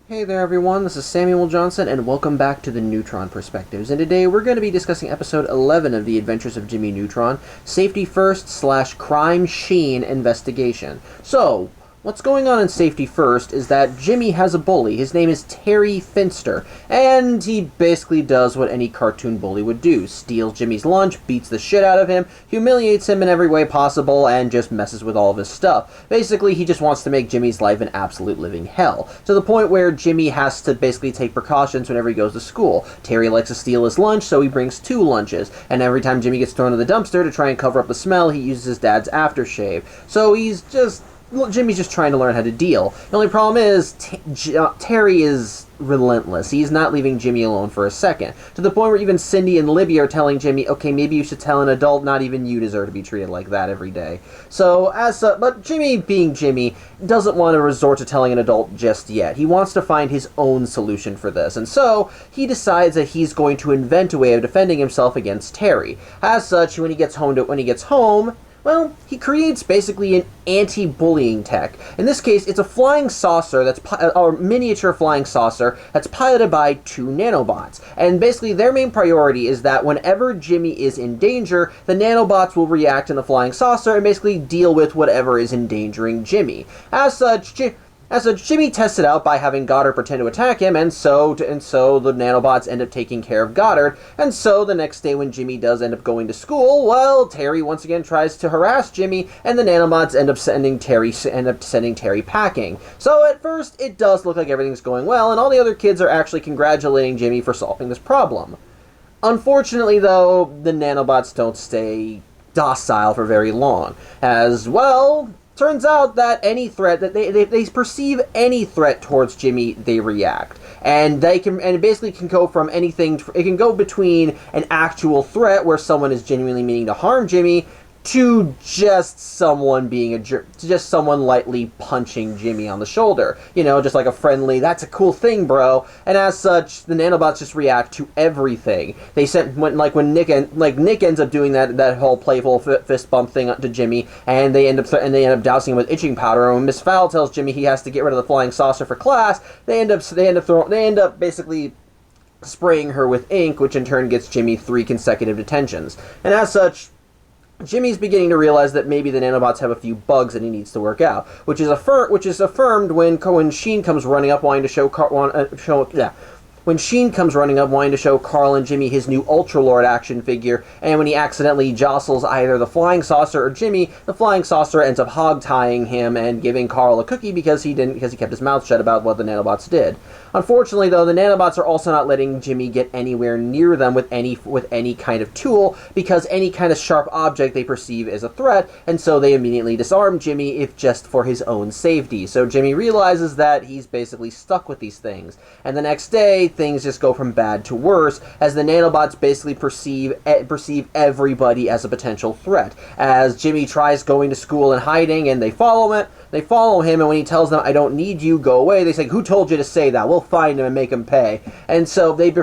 Hey there everyone, this is Samuel Johnson and welcome back to the Neutron Perspectives, and today we're going to be discussing episode 11 of The Adventures of Jimmy Neutron, Safety First / Crime Sheen Investigation. So, what's going on in Safety First is that Jimmy has a bully. His name is Terry Finster, and he basically does what any cartoon bully would do. Steals Jimmy's lunch, beats the shit out of him, humiliates him in every way possible, and just messes with all of his stuff. Basically, he just wants to make Jimmy's life an absolute living hell, to the point where Jimmy has to basically take precautions whenever he goes to school. Terry likes to steal his lunch, so he brings 2 lunches, and every time Jimmy gets thrown in the dumpster to try and cover up the smell, he uses his dad's aftershave. So Jimmy's just trying to learn how to deal. The only problem is, Terry is relentless. He's not leaving Jimmy alone for a second. To the point where even Cindy and Libby are telling Jimmy, okay, maybe you should tell an adult, not even you deserve to be treated like that every day. But Jimmy, being Jimmy, doesn't want to resort to telling an adult just yet. He wants to find his own solution for this, and so he decides that he's going to invent a way of defending himself against Terry. As such, when he gets home, well, he creates basically an anti-bullying tech. In this case, it's a flying saucer a miniature flying saucer that's piloted by 2 nanobots. And basically, their main priority is that whenever Jimmy is in danger, the nanobots will react in the flying saucer and basically deal with whatever is endangering Jimmy. As such, Jimmy tests it out by having Goddard pretend to attack him, and so the nanobots end up taking care of Goddard. And so the next day when Jimmy does end up going to school, well, Terry once again tries to harass Jimmy, and the nanobots end up sending Terry packing. So at first, it does look like everything's going well, and all the other kids are actually congratulating Jimmy for solving this problem. Unfortunately, though, the nanobots don't stay docile for very long, as well. Turns out that any threat that they perceive any threat towards Jimmy, they react, and it basically can go from anything. It can go between an actual threat where someone is genuinely meaning to harm Jimmy, to just someone being a jerk, to just someone lightly punching Jimmy on the shoulder. You know, just like a friendly, that's a cool thing, bro. And as such, the nanobots just react to everything. When Nick ends up doing that whole playful fist bump thing to Jimmy, and they end up dousing him with itching powder. And when Miss Fowl tells Jimmy he has to get rid of the flying saucer for class, they end up basically spraying her with ink, which in turn gets Jimmy 3 consecutive detentions. And as such, Jimmy's beginning to realize that maybe the nanobots have a few bugs that he needs to work out, which is affirmed when Sheen comes running up wanting to show when Sheen comes running up wanting to show Carl and Jimmy his new Ultra Lord action figure, and when he accidentally jostles either the flying saucer or Jimmy, the flying saucer ends up hog-tying him and giving Carl a cookie because he kept his mouth shut about what the nanobots did. Unfortunately, though, the nanobots are also not letting Jimmy get anywhere near them with any kind of tool, because any kind of sharp object they perceive as a threat, and so they immediately disarm Jimmy, if just for his own safety. So Jimmy realizes that he's basically stuck with these things, and the next day, things just go from bad to worse, as the nanobots basically perceive everybody as a potential threat. As Jimmy tries going to school and hiding, and they follow him, and when he tells them, "I don't need you, go away," they say, "Who told you to say that? We'll find him and make him pay." And so it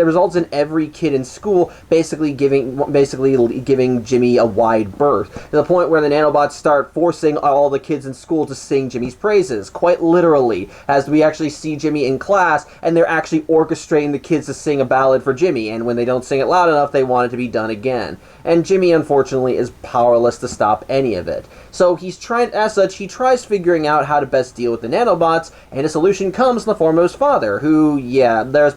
results in every kid in school basically giving Jimmy a wide berth, to the point where the nanobots start forcing all the kids in school to sing Jimmy's praises, quite literally, as we actually see Jimmy in class, and they're actually orchestrating the kids to sing a ballad for Jimmy, and when they don't sing it loud enough, they want it to be done again. And Jimmy, unfortunately, is powerless to stop any of it. So he tries figuring out how to best deal with the nanobots, and a solution comes in the form of his father, who, there's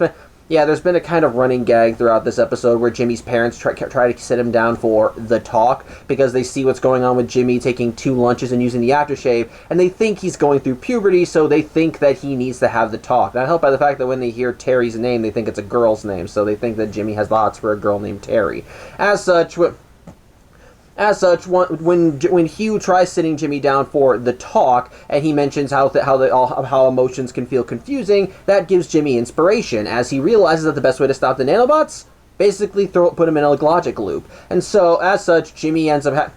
been a kind of running gag throughout this episode where Jimmy's parents try to sit him down for the talk, because they see what's going on with Jimmy taking 2 lunches and using the aftershave, and they think he's going through puberty, so they think that he needs to have the talk. Not helped by the fact that when they hear Terry's name, they think it's a girl's name, so they think that Jimmy has the hots for a girl named Terry. As such, when Hugh tries sitting Jimmy down for the talk, and he mentions how emotions can feel confusing, that gives Jimmy inspiration, as he realizes that the best way to stop the nanobots, basically put him in a logic loop. And so, as such, Jimmy ends up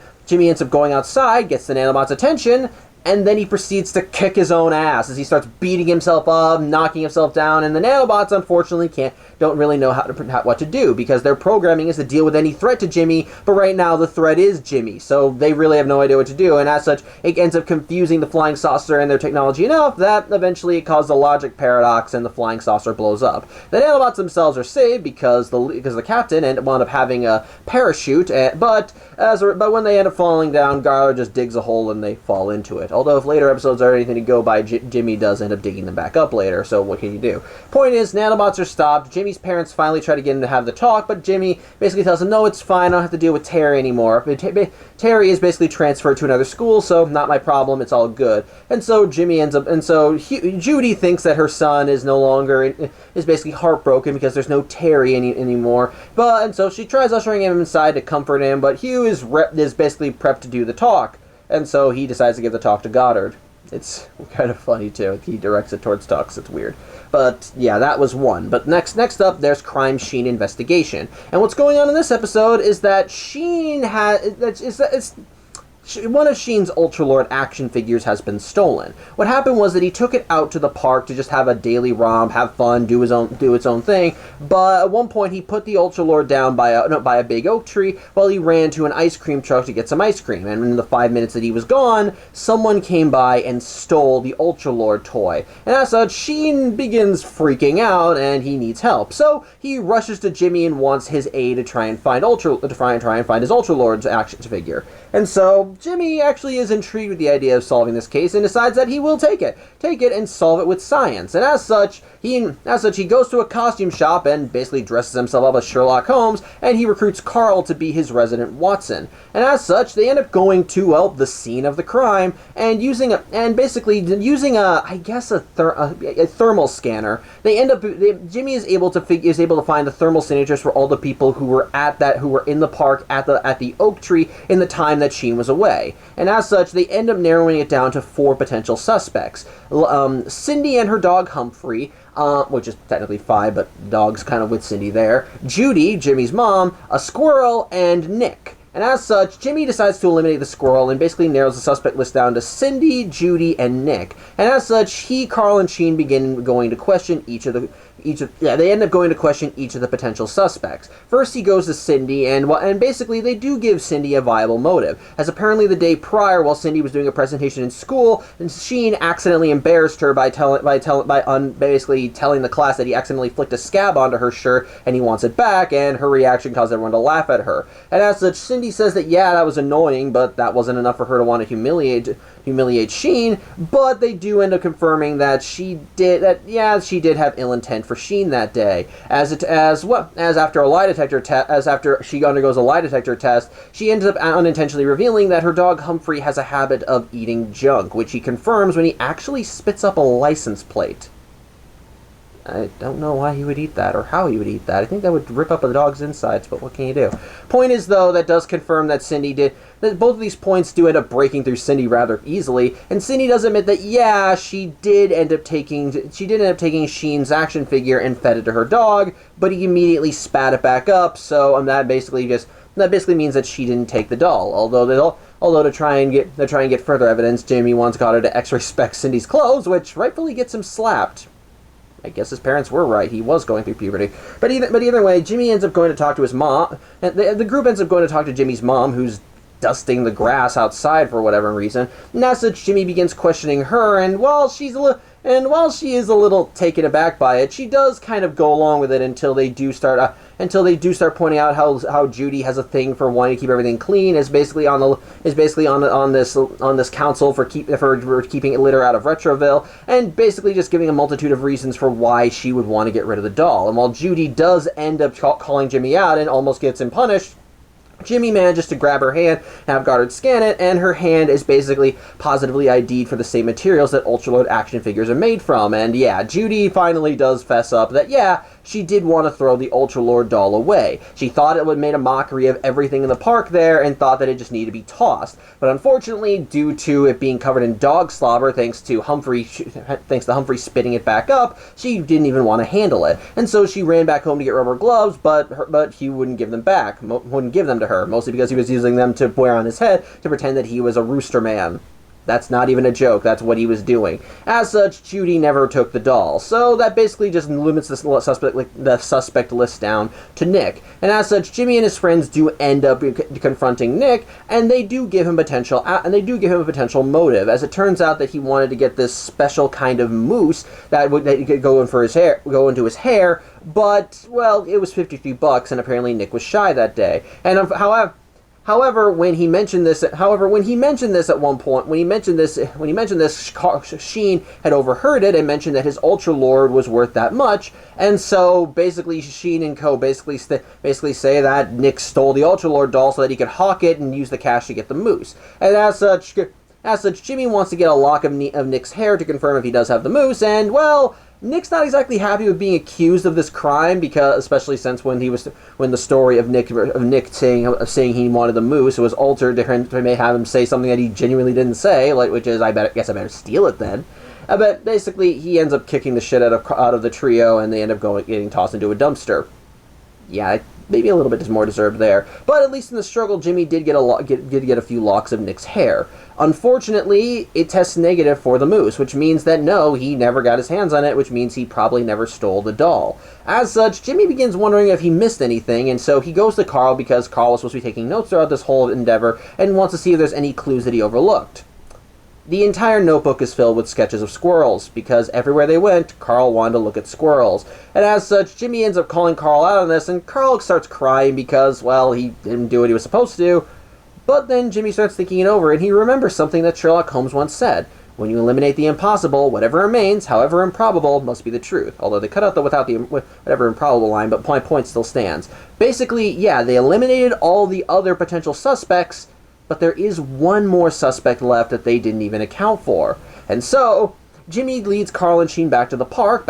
going outside, gets the nanobots' attention, and then he proceeds to kick his own ass as he starts beating himself up, knocking himself down, and the nanobots unfortunately don't really know what to do, because their programming is to deal with any threat to Jimmy, but right now the threat is Jimmy, so they really have no idea what to do, and as such, it ends up confusing the flying saucer and their technology enough that eventually it causes a logic paradox and the flying saucer blows up. The nanobots themselves are saved because the captain wound up having a parachute, but when they end up falling down, Garler just digs a hole and they fall into it. Although if later episodes are anything to go by, Jimmy does end up digging them back up later, so what can you do? Point is, nanobots are stopped. Jimmy's parents finally try to get him to have the talk, but Jimmy basically tells him, no, it's fine, I don't have to deal with Terry anymore. Terry is basically transferred to another school, so not my problem, it's all good. And so Judy thinks that her son is basically heartbroken because there's no Terry anymore, and so she tries ushering him inside to comfort him, but Hugh is basically prepped to do the talk. And so he decides to give the talk to Goddard. It's kind of funny, too. He directs it towards Tux. It's weird. But, yeah, that was one. But next up, there's Crime Sheen Investigation. And what's going on in this episode is that Sheen one of Sheen's Ultralord action figures has been stolen. What happened was that he took it out to the park to just have a daily romp, have fun, do its own thing, but at one point he put the Ultralord down by a big oak tree while he ran to an ice cream truck to get some ice cream, and in the 5 minutes that he was gone, someone came by and stole the Ultralord toy. And as such, Sheen begins freaking out and he needs help. So he rushes to Jimmy and wants his aid to try and find his Ultralord's action figure. And so Jimmy actually is intrigued with the idea of solving this case and decides that he will take it and solve it with science. And as such, he goes to a costume shop and basically dresses himself up as Sherlock Holmes, and he recruits Carl to be his resident Watson. And as such, they end up going to, the scene of the crime and using a thermal scanner. Jimmy is able to find the thermal signatures for all the people who were in the park at the oak tree in the time that Sheen was away. And as such, they end up narrowing it down to 4 potential suspects. Cindy and her dog Humphrey, which is technically 5, but dog's kind of with Cindy there. Judy, Jimmy's mom, a squirrel, and Nick. And as such, Jimmy decides to eliminate the squirrel and basically narrows the suspect list down to Cindy, Judy, and Nick. And as such, Carl, and Sheen begin going to question they end up going to question each of the potential suspects. First, he goes to Cindy, and basically they do give Cindy a viable motive, as apparently the day prior, while Cindy was doing a presentation in school, Sheen accidentally embarrassed her by basically telling the class that he accidentally flicked a scab onto her shirt and he wants it back, and her reaction caused everyone to laugh at her. And as such, Cindy says that that was annoying, but that wasn't enough for her to want to humiliate Sheen. But they do end up confirming that she did have ill intent for Sheen that day, as after she undergoes a lie detector test, she ends up unintentionally revealing that her dog Humphrey has a habit of eating junk, which he confirms when he actually spits up a license plate. I don't know why he would eat that, or how he would eat that. I think that would rip up a dog's insides, but what can you do? Point is, though, that does confirm that that both of these points do end up breaking through Cindy rather easily, and Cindy does admit that, she did end up taking Sheen's action figure and fed it to her dog, but he immediately spat it back up, so that basically means that she didn't take the doll, although to try and get further evidence, Jimmy wants Goddard to x-ray Cindy's clothes, which rightfully gets him slapped. I guess his parents were right. He was going through puberty. But either way, Jimmy ends up going to talk to his mom. And the group ends up going to talk to Jimmy's mom, who's dusting the grass outside for whatever reason. And as such, Jimmy begins questioning her, and while she is a little taken aback by it, she does kind of go along with it until they do start pointing out how Judy has a thing for wanting to keep everything clean, is basically on this council for keeping litter out of Retroville, and basically just giving a multitude of reasons for why she would want to get rid of the doll. And while Judy does end up calling Jimmy out and almost gets him punished, Jimmy manages to grab her hand and have Goddard scan it, and her hand is basically positively ID'd for the same materials that Ultralord action figures are made from. And Judy finally does fess up that she did want to throw the Ultralord doll away. She thought it would make a mockery of everything in the park there and thought that it just needed to be tossed. But unfortunately, due to it being covered in dog slobber, thanks to Humphrey spitting it back up, she didn't even want to handle it. And so she ran back home to get rubber gloves, but he wouldn't give them to her, mostly because he was using them to wear on his head to pretend that he was a rooster man. That's not even a joke. That's what he was doing. As such, Judy never took the doll. So that basically just limits the suspect list down to Nick. And as such, Jimmy and his friends do end up confronting Nick, and they do give him potential motive. As it turns out that he wanted to get this special kind of mousse that could go into his hair, but well, it was $53, and apparently Nick was shy that day. And However, when he mentioned this at one point, Sheen had overheard it and mentioned that his Ultra Lord was worth that much, and so basically Sheen and Co. basically say that Nick stole the Ultra Lord doll so that he could hawk it and use the cash to get the mousse. And as such, Jimmy wants to get a lock of Nick's hair to confirm if he does have the mousse, and well, Nick's not exactly happy with being accused of this crime, because especially since when the story of Nick saying he wanted the mousse was altered to may have him say something that he genuinely didn't say, which is I better steal it then. But basically he ends up kicking the shit out of the trio, and they end up getting tossed into a dumpster. Yeah, maybe a little bit more deserved there, but at least in the struggle, Jimmy did get a few locks of Nick's hair. Unfortunately, it tests negative for the mousse, which means that no, he never got his hands on it, which means he probably never stole the doll. As such, Jimmy begins wondering if he missed anything, and so he goes to Carl, because Carl was supposed to be taking notes throughout this whole endeavor, and wants to see if there's any clues that he overlooked. The entire notebook is filled with sketches of squirrels, because everywhere they went, Carl wanted to look at squirrels. And as such, Jimmy ends up calling Carl out on this, and Carl starts crying because, well, he didn't do what he was supposed to do. But then Jimmy starts thinking it over, and he remembers something that Sherlock Holmes once said. When you eliminate the impossible, whatever remains, however improbable, must be the truth. Although they cut out the whatever improbable line, but my point still stands. Basically, yeah, they eliminated all the other potential suspects, but there is one more suspect left that they didn't even account for. And so, Jimmy leads Carl and Sheen back to the park,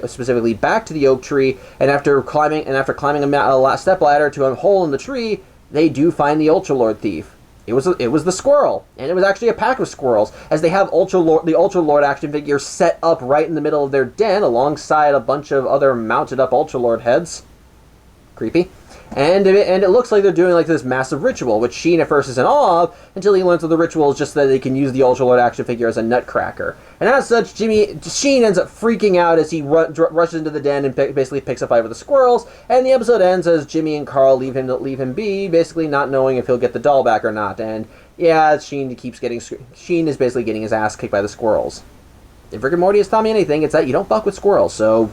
specifically back to the oak tree, and after climbing a stepladder to a hole in the tree, they do find the Ultra Lord thief. It was the squirrel, and it was actually a pack of squirrels, as they have the Ultra Lord action figure set up right in the middle of their den, alongside a bunch of other mounted up Ultra Lord heads. Creepy. And it looks like they're doing like this massive ritual, which Sheen at first is in awe of, until he learns that the ritual is just that they can use the Ultra Lord action figure as a nutcracker. And as such, Sheen ends up freaking out as he rushes into the den and basically picks a fight with the squirrels, and the episode ends as Jimmy and Carl leave him be, basically not knowing if he'll get the doll back or not. And yeah, Sheen is basically getting his ass kicked by the squirrels. If Rick and Morty has taught me anything, it's that you don't fuck with squirrels, so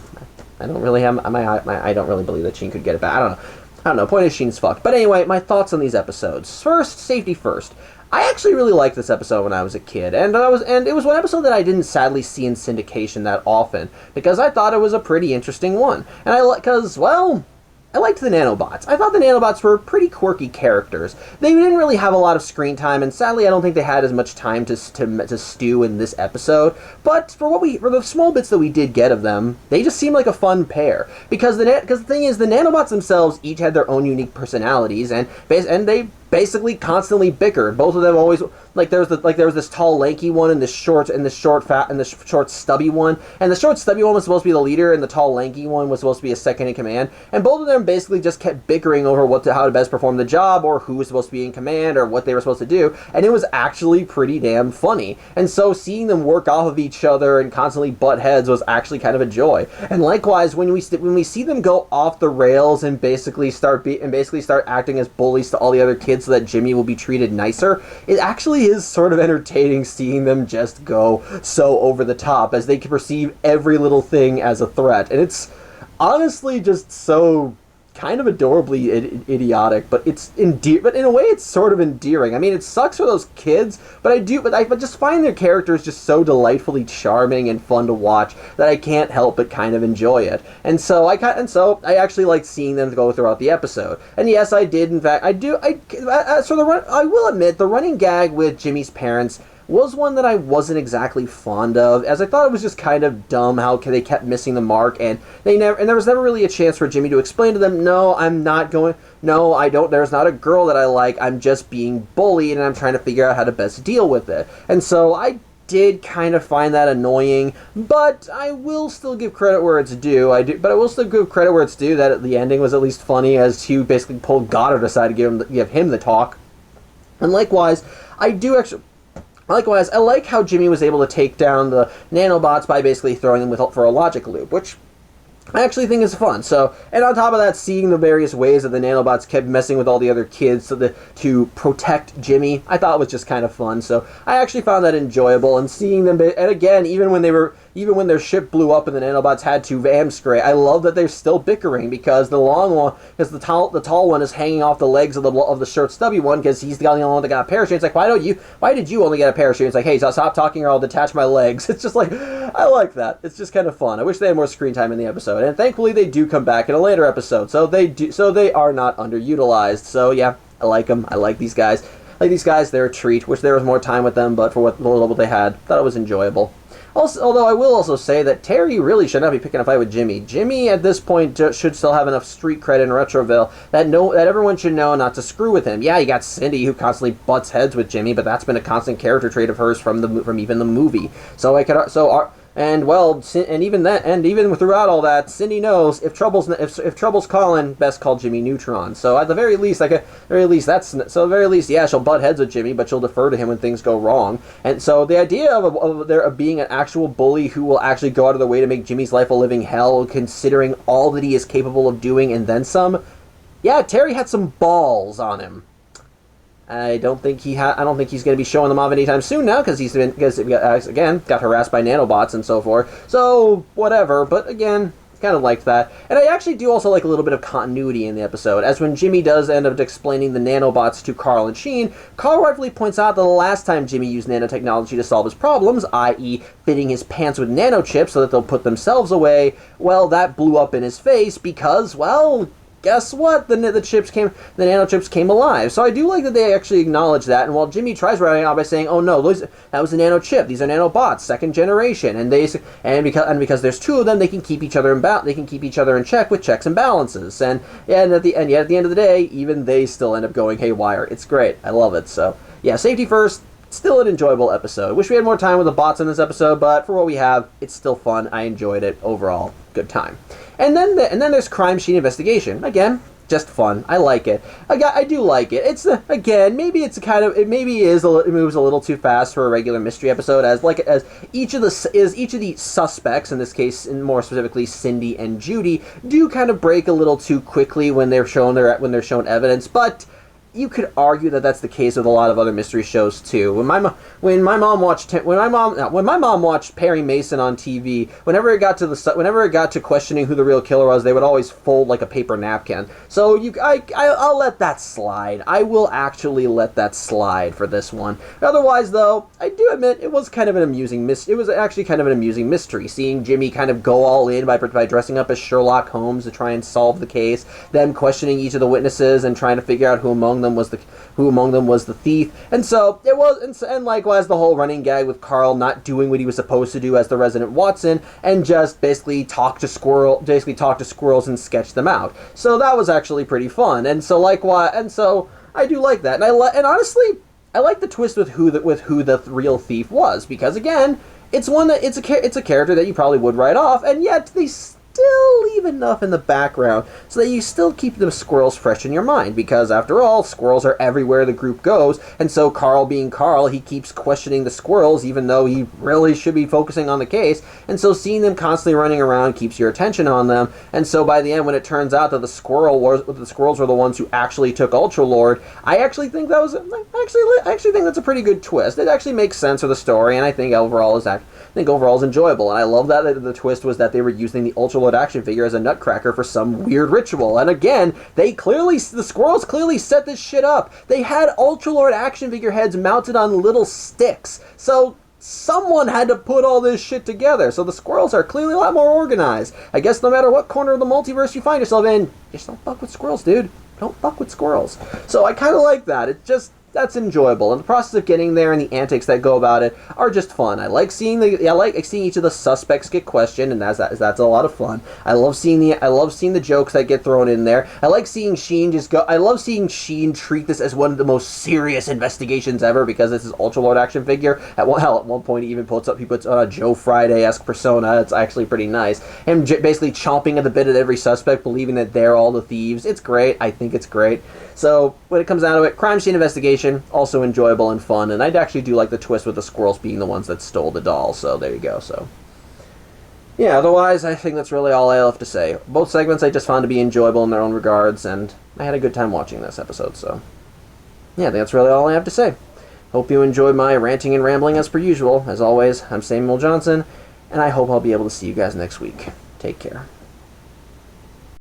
I don't really believe that Sheen could get it back. I don't know, point is Sheen's fucked. But anyway, my thoughts on these episodes. First, safety first. I actually really liked this episode when I was a kid, and it was one episode that I didn't sadly see in syndication that often, because I thought it was a pretty interesting one. And I liked the nanobots. I thought the nanobots were pretty quirky characters. They didn't really have a lot of screen time, and sadly I don't think they had as much time to stew in this episode. But for the small bits that we did get of them, they just seemed like a fun pair. Because the thing is, the nanobots themselves each had their own unique personalities, and they basically constantly bickered. Both of them always, there was this tall lanky one and this short stubby one, and the short stubby one was supposed to be the leader, and the tall lanky one was supposed to be a second in command, and both of them basically just kept bickering over how to best perform the job, or who was supposed to be in command, or what they were supposed to do, and it was actually pretty damn funny. And so seeing them work off of each other and constantly butt heads was actually kind of a joy. And likewise, when we see them go off the rails and basically start acting as bullies to all the other kids so that Jimmy will be treated nicer, it actually is sort of entertaining seeing them just go so over the top as they can perceive every little thing as a threat. And it's honestly just so kind of adorably idiotic, but but in a way it's sort of endearing. I mean, it sucks for those kids, but I just find their characters just so delightfully charming and fun to watch that I can't help but kind of enjoy it. And so I actually like seeing them go throughout the episode. And yes, I did, in fact, I will admit, the running gag with Jimmy's parents was one that I wasn't exactly fond of, as I thought it was just kind of dumb how they kept missing the mark, and there was never really a chance for Jimmy to explain to them, no, I don't, there's not a girl that I like, I'm just being bullied, and I'm trying to figure out how to best deal with it. And so I did kind of find that annoying, but I will still give credit where it's due. But I will still give credit where it's due that the ending was at least funny, as Hugh basically pulled Goddard aside to give him the talk. And likewise, I do Likewise, I like how Jimmy was able to take down the nanobots by basically throwing them for a logic loop, which I actually think is fun. So, and on top of that, seeing the various ways that the nanobots kept messing with all the other kids to protect Jimmy, I thought was just kind of fun. So I actually found that enjoyable, and seeing them, and again, even when their ship blew up and the nanobots had to Vamscray, I love that they're still bickering because the tall one is hanging off the legs of the short stubby one because he's the only one that got a parachute. It's like, why did you only get a parachute? It's like, hey, stop talking or I'll detach my legs. It's just like, I like that. It's just kind of fun. I wish they had more screen time in the episode, and thankfully they do come back in a later episode, so they are not underutilized. So yeah, I like them. I like these guys. They're a treat. Wish there was more time with them, but for what little they had, thought it was enjoyable. Also, although I will also say that Terry really should not be picking a fight with Jimmy. Jimmy, at this point, should still have enough street cred in Retroville that everyone should know not to screw with him. Yeah, you got Cindy, who constantly butts heads with Jimmy, but that's been a constant character trait of hers from even the movie. And even throughout all that, Cindy knows if trouble's calling, best call Jimmy Neutron. So at the very least, yeah, she'll butt heads with Jimmy, but she'll defer to him when things go wrong. And so the idea of there being an actual bully who will actually go out of the way to make Jimmy's life a living hell, considering all that he is capable of doing and then some. Yeah, Terry had some balls on him. I don't think he's going to be showing them off anytime soon now because he got harassed by nanobots and so forth. So whatever. But again, kind of liked that. And I actually do also like a little bit of continuity in the episode, as when Jimmy does end up explaining the nanobots to Carl and Sheen, Carl rightfully points out that the last time Jimmy used nanotechnology to solve his problems, i.e. fitting his pants with nanochips so that they'll put themselves away, well, that blew up in his face because, well, guess what? The nanochips came alive. So I do like that they actually acknowledge that. And while Jimmy tries writing it out by saying, "Oh no, that was a nanochip. These are nanobots, second generation," and because there's two of them, they can keep each other in check with checks and balances. And at the end of the day, even they still end up going haywire. It's great. I love it. So yeah, safety first. Still an enjoyable episode. Wish we had more time with the bots in this episode, but for what we have, it's still fun. I enjoyed it overall. Good time. And then there's Crime Sheen Investigation. Again, just fun. I like it. I do like it. It's again, maybe it moves a little too fast for a regular mystery episode, as each of the suspects, in this case, and more specifically Cindy and Judy, do kind of break a little too quickly when they're shown evidence, but you could argue that that's the case with a lot of other mystery shows too. When my mom watched Perry Mason on TV, whenever it got to questioning who the real killer was, they would always fold like a paper napkin. So I'll let that slide. I will actually let that slide for this one. Otherwise, though, I do admit it was kind of an amusing It was actually kind of an amusing mystery, seeing Jimmy kind of go all in by dressing up as Sherlock Holmes to try and solve the case, them questioning each of the witnesses and trying to figure out who among them was the thief. And so it was, and likewise the whole running gag with Carl not doing what he was supposed to do as the resident Watson and just basically talk to squirrels and sketch them out. So that was actually pretty fun. And so I do like that. And honestly, I like the twist with who the real thief was, because again, it's a character that you probably would write off, and yet they still leave enough in the background so that you still keep the squirrels fresh in your mind, because after all, squirrels are everywhere the group goes, and so Carl being Carl, he keeps questioning the squirrels even though he really should be focusing on the case, and so seeing them constantly running around keeps your attention on them. And so by the end, when it turns out that the squirrels were the ones who actually took Ultra Lord, I actually think that's a pretty good twist. It actually makes sense for the story, and I think overall is enjoyable. And I love that the twist was that they were using the Ultra Lord action figure as a nutcracker for some weird ritual. And again, the squirrels clearly set this shit up. They had Ultra Lord action figure heads mounted on little sticks. So someone had to put all this shit together. So the squirrels are clearly a lot more organized. I guess no matter what corner of the multiverse you find yourself in, just don't fuck with squirrels, dude. Don't fuck with squirrels. So I kind of like that. That's enjoyable, and the process of getting there and the antics that go about it are just fun. I like seeing each of the suspects get questioned, and that's a lot of fun. I love seeing the jokes that get thrown in there. I like seeing Sheen I love seeing Sheen treat this as one of the most serious investigations ever, because this is Ultra Lord action figure. At one point he puts on a Joe Friday-esque persona. It's actually pretty nice. Him basically chomping at the bit at every suspect, believing that they're all the thieves. It's great. I think it's great. So when it comes down to it, Crime Scene Investigation Investigation, also enjoyable and fun, and I actually do like the twist with the squirrels being the ones that stole the doll, so there you go. So yeah, otherwise, I think that's really all I have to say. Both segments I just found to be enjoyable in their own regards, and I had a good time watching this episode, so yeah, I think that's really all I have to say. Hope you enjoyed my ranting and rambling as per usual. As always, I'm Samuel Johnson, and I hope I'll be able to see you guys next week. Take care.